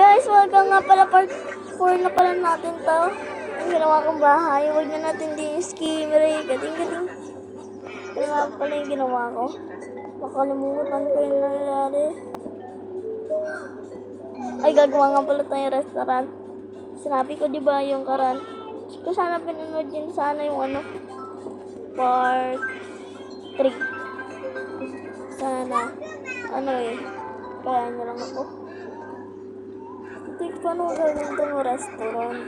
guys, welcome nga pala part 4 na pala natin to. Ang ginawa kong bahay. Huwag na natin din skimmery. Gating. Ito nga pala yung ginawa ko. Makalimutan ko yung nangyari. Ay, gagawa nga pala tayong restaurant. Sinabi ko diba yung karan. Kung sana pinanood yun sana yung part 3. Sana. Kaya nyo lang ako. Ito paano gagawin itong restaurant?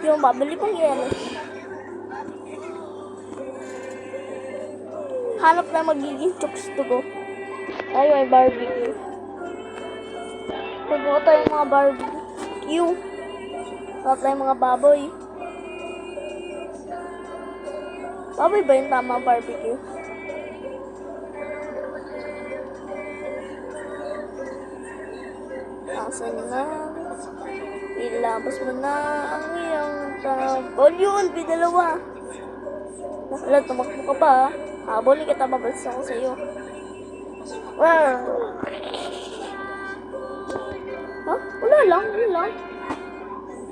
Yung babali pang yelo. Hanap na magiging chooks to go. Ay, may barbecue. Pagbuo tayong mga barbecue. Hanap tayong mga baboy. Baboy ba yung tamang barbecue? Asan na? Ilabas mo na ang iyong tabol yun, bidalawa. Wala, tumakbo ka pa ha. Habulin kita, babalas ako sa iyo. Wow. Ha? Wala lang.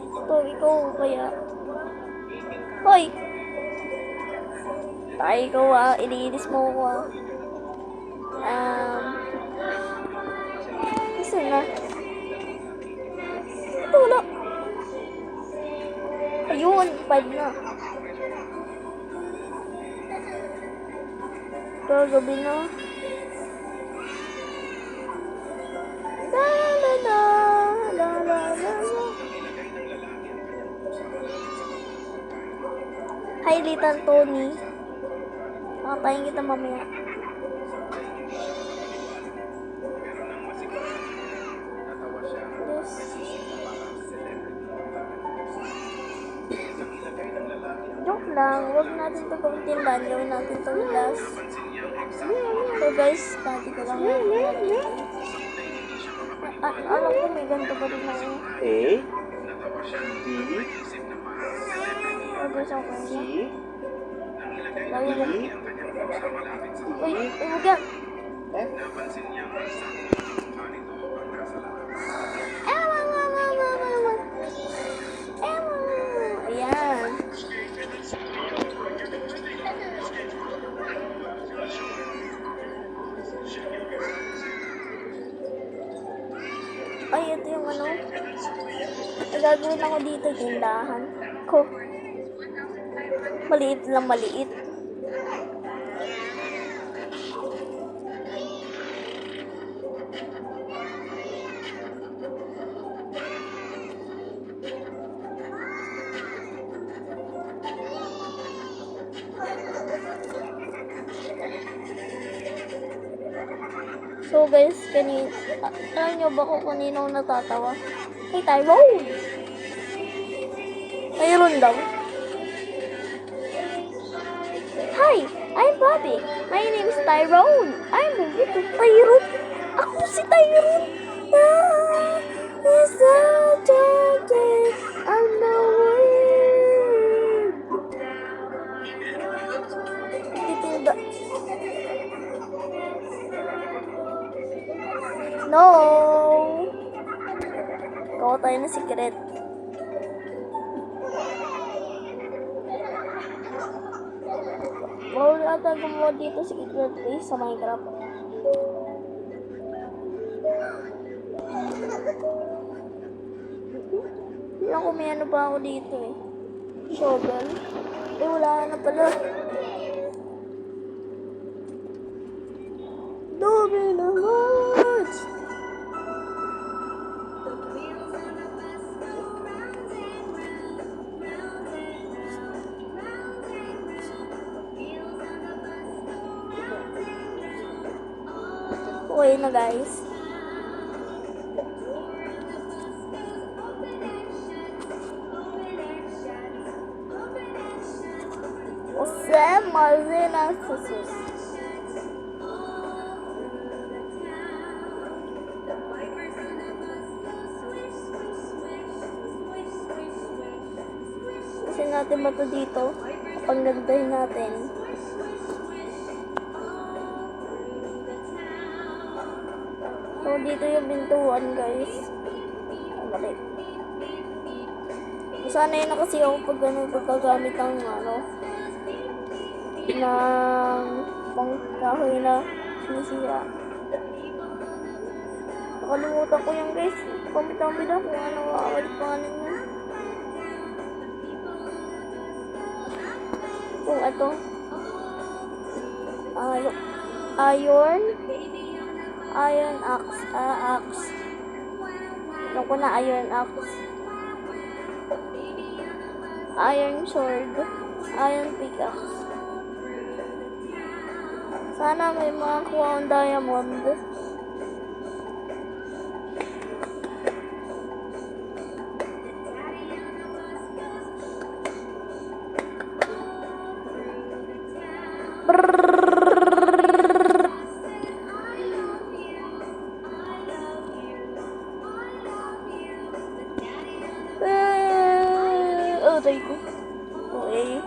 Ito, ikaw kaya. Hoy! Tayo ikaw iniinis mo ko Isa na. Ito, wala. Ayun, 5 na. Ito, gabi na. Hi, Little Tony. Makatayin kita mamaya. Yes. Joke lang. Huwag natin ito pang tindahan. Gawin natin ito last. So guys, dati ko lang. Alam ko may ganito pa rin ako. A, B, Guys, ako niya. C, Lagi na. D, Uy, huwag yan. F, Ayan. Ay, ito yung Ay, gagawin ako dito, tindahan ko. Maliit lang, maliit. So guys, alam nyo ba kung kanino natatawa? Hey, Tyrone! Mayroon daw. Hi, I'm Bobby. My name is Tyrone. I'm moving to Tyrone. Ako si Tyrone. It's Saturday. I'm the world. Titinda. No. Gawa tayo ng secret. Bawal ata gumawa dito sa secret base sa Minecraft. Hindi ako may pa ako dito eh. Shovel. Eh wala na pala. Dami na much. Okay na guys. Osem Marzena Susus. Kasi natin ba ito dito? Panggandahin natin. dito yung pintuan, guys. Ay, mali. Sanay na kasi ako pag pagkagamit ng ng pangkahoy na sinisira. Nakalimutan ko yung guys. Pamitambi na kung ano aalit pa niya. Kung ito. Iron axe. Alam ko na iron axe. Iron sword. Iron pickaxe. Sana may makakuha akong diamond. Tayo ko. Okay.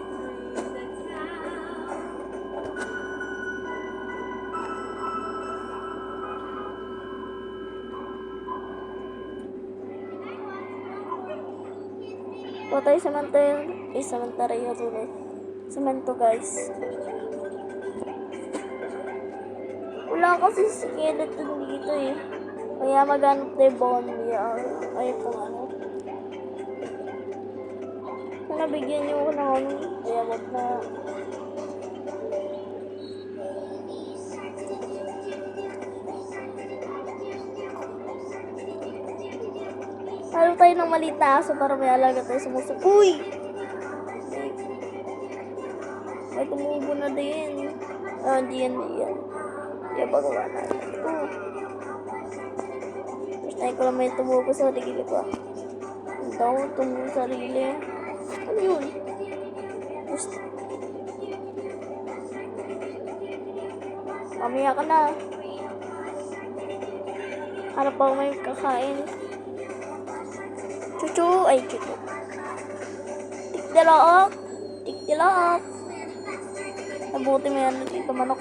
Patay sementeryo tuloy. Semento, guys. Wala kasi skeleton dito eh. Kaya maghanap tayo bombi. Ay kung ano. Sana bigyan niyo ako ng ano. Kaya wag na. Halo tayo ng maliit na aso para may alaga tayo sa muso. Uy! May tumubo na din. Hindi yan. Kaya bagawa natin. First time ko lang may tumubo sa sarili ko. Hindi ako tumubo sa sarili. Ano yun? Gusto. Mamaya ka na. Harap ako may kakain. Chuchu! Ay, chuchu. Tiktilok! Nabuti mo yan dito manok.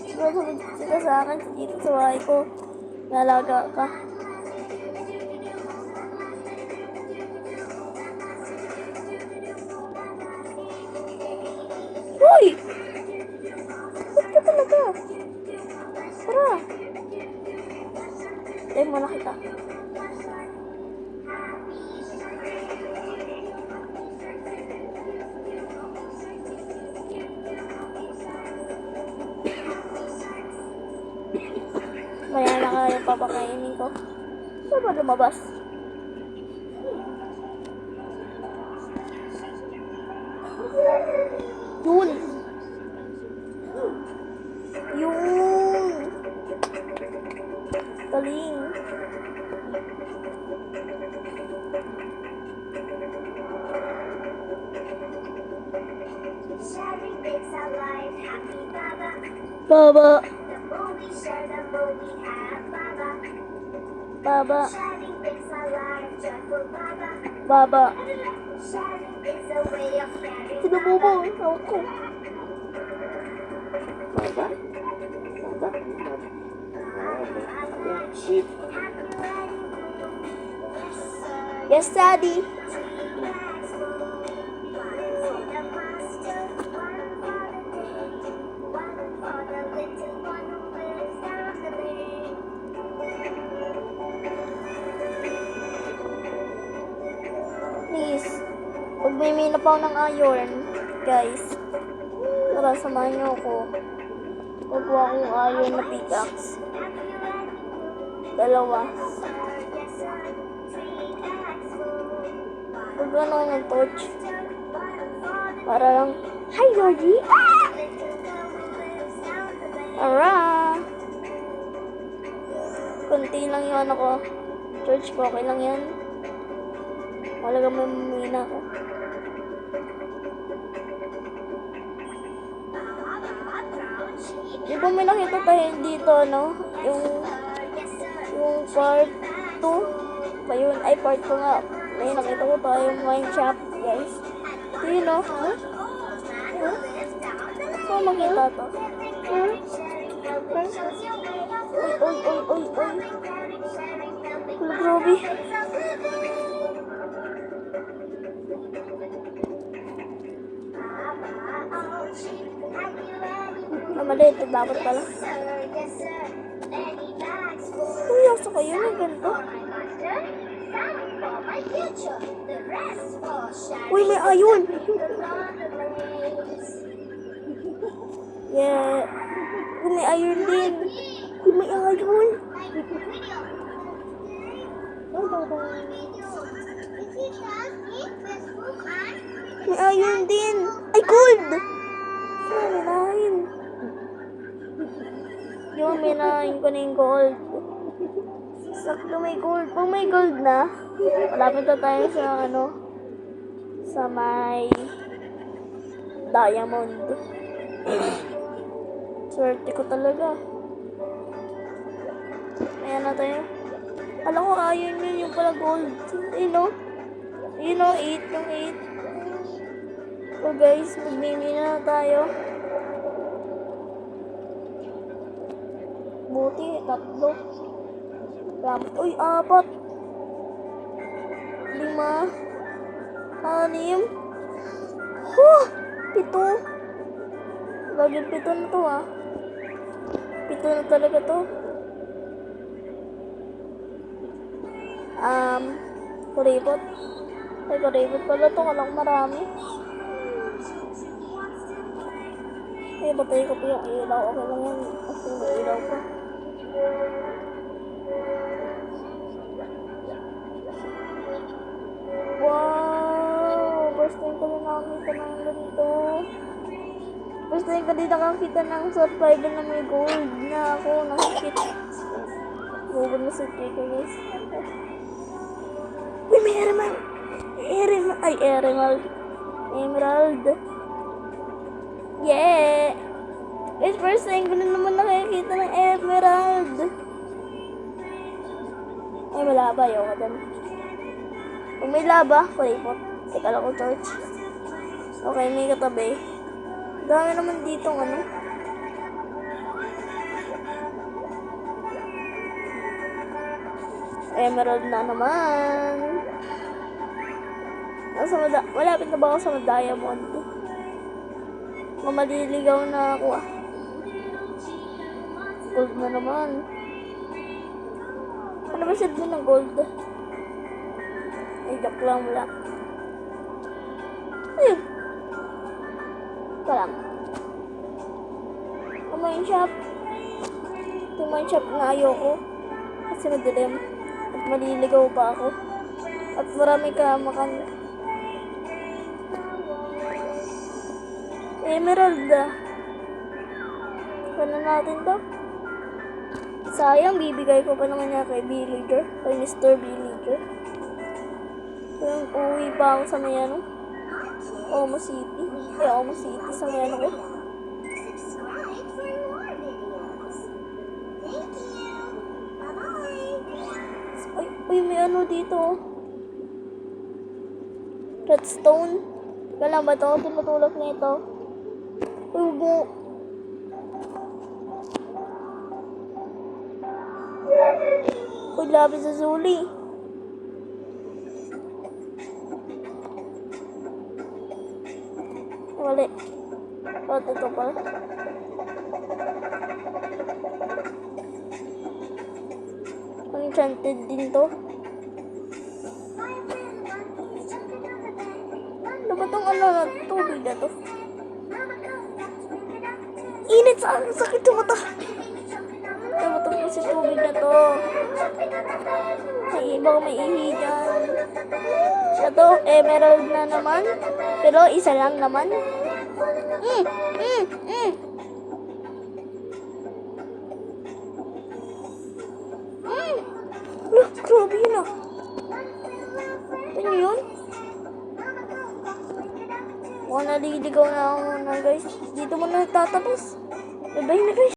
Susunod sila sa akin dito sa bahay ko. Nalaga ka. Uy! Ba't ka talaga? Tara! Tayo muna kita. Maya na kaya papakainin ko. Saan ba lumabas? Yun! Galing! Baba! Baba! Sinububo! Tawag ko! Baba? Shit. Yes, Daddy! Please, pag may mina pa ako ng iron, guys, tara, samahan niyo ako. Kukuha akong iron na pickaxe. 2. Pag ano ng torch. Para lang, hi, Georgie! Ah! Tara! Kunti lang yung ano ko. Torch ko, okay lang yan. Wala may mina ko. Di ba may nakita tayo dito, no? Yung part 2 ba yun? Ay, part 2 nga. May nakita ko tayo yung wine shop, guys. Do you know? Saan makita to? Uy. Wala, grabe. Maliit, dapat pala. Seryoso kayo, may ganito? Uy, may ayon! Yeah. Uy, may ayon din. Uy, may ayon. May ayon din. Ay, gold! May nine. Yung minahin ko na yung gold. Sakto may gold. Kung may gold na, malapit na tayo sa sa may diamond. Swerte ko talaga. Ayan na tayo. Alam ko ayun yun yung pala gold. You know, 8 yung 8. So guys, magmimina na tayo. Buti, 3. Uy, 4. 5. 6. 7. Laging 7 na to 7 na talaga to. Kuripot. Ay, kuripot pala to. Kala ko marami. Ay, batay ko pa yung ilaw. Okay lang yan. Kasi may ilaw pa. Wow! First time ko na nakakita ng ganito. First time ko din nakakita ng survival na may gold na ako. Nakikit. Gold na sa ko guys. Uy, may emerald! Emerald. Yeah! Guys, first time ko na naman nakikita ng emerald. Ay, may laba. Ayaw ka dun. Kung may laba, kuripot. Teka lang ko, torch. Okay, may katabi. Dami naman dito, Emerald na naman. Malapit na ba ako sa diamond? Mamaliligaw na ako Gold na naman. Ano ba siya din ng gold? Ay, joke lang wala. Ayun. Ito lang. Mine shop. Ito mine shop na ayoko. Kasi madilim. At maliligaw pa ako. At marami ka makan. Emerald. Ano natin to? Sayang, bibigay ko pa naman niya kay Villager. Kay Mr. Villager. Kung uwi pa ako sa may Omo City. Omo City sa may ko. Uy, may dito. Redstone. Teka lang ba ito? Tinutulak na ito. Uy, Uy, lapis sa zuli. Wala. Ito pala. Enchanted din to. Ano ba itong tubig na to? Init sa sakit sa mata. Ano ba itong kasi tubig na to? May ibang may ihi dyan. Ito, emerald na naman. Pero isa lang naman. Look, grabe yun Ano yun? Naliligaw na ako guys. Dito mo na tatapos. Bye-bye na guys.